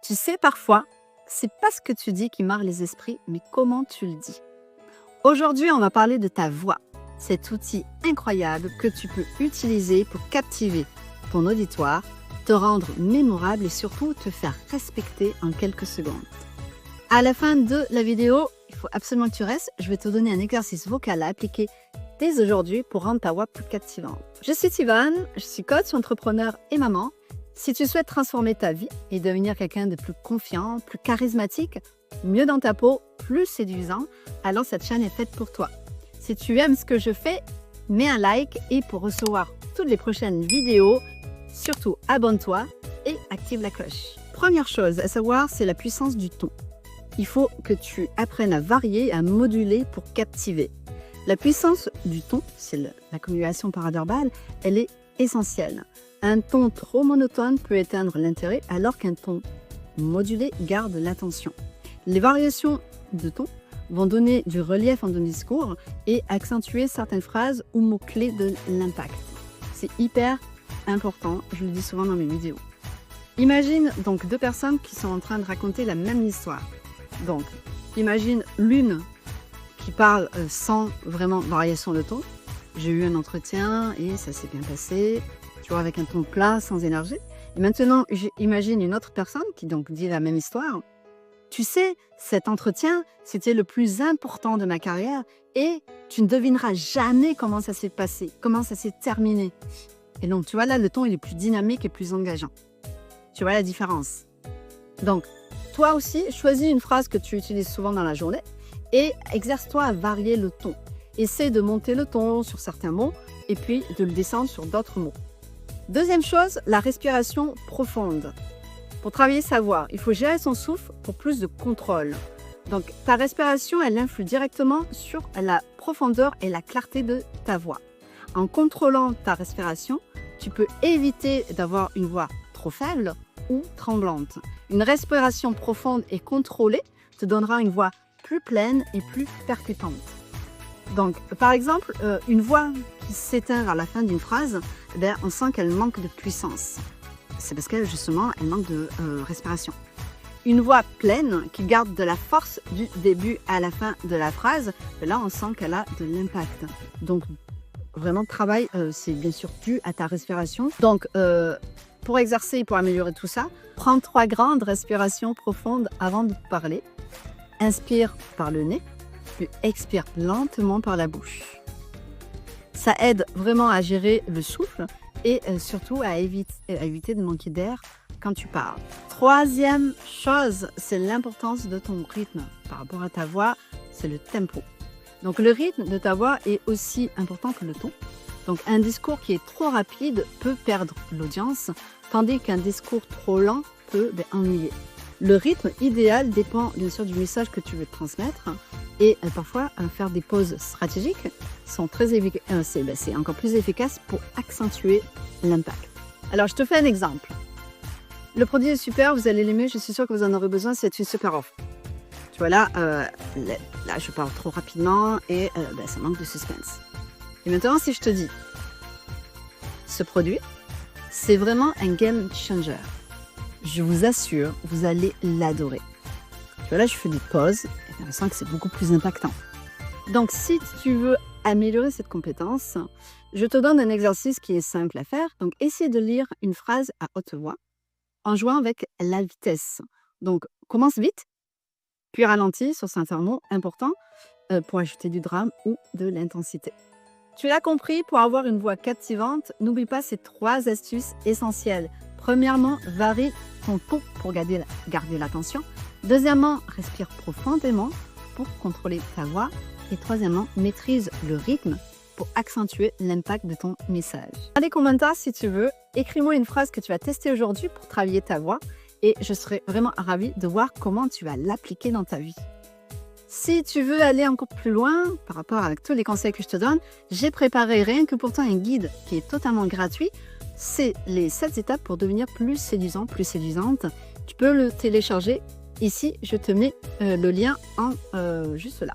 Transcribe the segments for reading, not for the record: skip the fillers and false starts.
Tu sais, parfois, c'est pas ce que tu dis qui marque les esprits, mais comment tu le dis. Aujourd'hui, on va parler de ta voix, cet outil incroyable que tu peux utiliser pour captiver ton auditoire, te rendre mémorable et surtout te faire respecter en quelques secondes. À la fin de la vidéo, il faut absolument que tu restes. Je vais te donner un exercice vocal à appliquer dès aujourd'hui pour rendre ta voix plus captivante. Je suis Tivane, je suis coach, entrepreneur et maman. Si tu souhaites transformer ta vie et devenir quelqu'un de plus confiant, plus charismatique, mieux dans ta peau, plus séduisant, alors cette chaîne est faite pour toi. Si tu aimes ce que je fais, mets un like et pour recevoir toutes les prochaines vidéos, surtout abonne-toi et active la cloche. Première chose à savoir, c'est la puissance du ton. Il faut que tu apprennes à varier, à moduler pour captiver. La puissance du ton, c'est la conjugation paraverbale, elle est essentielle. Un ton trop monotone peut éteindre l'intérêt alors qu'un ton modulé garde l'attention. Les variations de ton vont donner du relief en ton discours et accentuer certaines phrases ou mots-clés de l'impact. C'est hyper important, je le dis souvent dans mes vidéos. Imagine donc deux personnes qui sont en train de raconter la même histoire. Donc, imagine l'une qui parle sans vraiment variation de ton. J'ai eu un entretien et ça s'est bien passé, tu vois, avec un ton plat, sans énergie. Et maintenant, j'imagine une autre personne qui donc dit la même histoire. Tu sais, cet entretien, c'était le plus important de ma carrière et tu ne devineras jamais comment ça s'est passé, comment ça s'est terminé. Et donc, tu vois, là, le ton, il est plus dynamique et plus engageant. Tu vois la différence? Donc, toi aussi, choisis une phrase que tu utilises souvent dans la journée et exerce-toi à varier le ton. Essaie de monter le ton sur certains mots et puis de le descendre sur d'autres mots. Deuxième chose, la respiration profonde. Pour travailler sa voix, il faut gérer son souffle pour plus de contrôle. Donc, ta respiration, elle influe directement sur la profondeur et la clarté de ta voix. En contrôlant ta respiration, tu peux éviter d'avoir une voix trop faible ou tremblante. Une respiration profonde et contrôlée te donnera une voix plus pleine et plus percutante. Donc, par exemple, une voix qui s'éteint à la fin d'une phrase, on sent qu'elle manque de puissance. C'est parce qu'elle, justement, elle manque de respiration. Une voix pleine qui garde de la force du début à la fin de la phrase, là, on sent qu'elle a de l'impact. Donc, vraiment, travail, c'est bien sûr dû à ta respiration. Donc, pour exercer et pour améliorer tout ça, prends 3 grandes respirations profondes avant de parler. Inspire par le nez, puis expire lentement par la bouche. Ça aide vraiment à gérer le souffle et surtout à éviter de manquer d'air quand tu parles. Troisième chose, c'est l'importance de ton rythme. Par rapport à ta voix, c'est le tempo. Donc le rythme de ta voix est aussi important que le ton. Donc un discours qui est trop rapide peut perdre l'audience, tandis qu'un discours trop lent peut ennuyer. Le rythme idéal dépend bien sûr du message que tu veux transmettre et parfois faire des pauses stratégiques sont c'est encore plus efficace pour accentuer l'impact. Alors je te fais un exemple. Le produit est super, vous allez l'aimer, je suis sûre que vous en aurez besoin, c'est une super offre. Tu vois là je parle trop rapidement et ça manque de suspense. Et maintenant si je te dis, ce produit, c'est vraiment un game changer. Je vous assure, vous allez l'adorer. Tu vois là, je fais des pauses et on sent que c'est beaucoup plus impactant. Donc, si tu veux améliorer cette compétence, je te donne un exercice qui est simple à faire. Donc, essaie de lire une phrase à haute voix en jouant avec la vitesse. Donc, commence vite, puis ralentis sur certains mots importants pour ajouter du drame ou de l'intensité. Tu l'as compris, pour avoir une voix captivante, n'oublie pas ces 3 astuces essentielles. Premièrement, varie ton ton pour garder l'attention. Deuxièmement, respire profondément pour contrôler ta voix. Et troisièmement, maîtrise le rythme pour accentuer l'impact de ton message. Dans les commentaires, si tu veux, écris-moi une phrase que tu vas tester aujourd'hui pour travailler ta voix et je serai vraiment ravie de voir comment tu vas l'appliquer dans ta vie. Si tu veux aller encore plus loin par rapport à tous les conseils que je te donne, j'ai préparé rien que pour toi un guide qui est totalement gratuit. C'est les 7 étapes pour devenir plus séduisant, plus séduisante. Tu peux le télécharger. Ici, je te mets le lien juste là.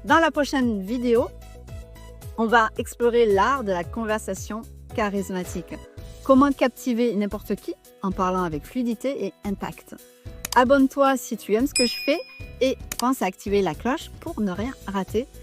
Dans la prochaine vidéo, on va explorer l'art de la conversation charismatique. Comment captiver n'importe qui en parlant avec fluidité et impact. Abonne-toi si tu aimes ce que je fais et pense à activer la cloche pour ne rien rater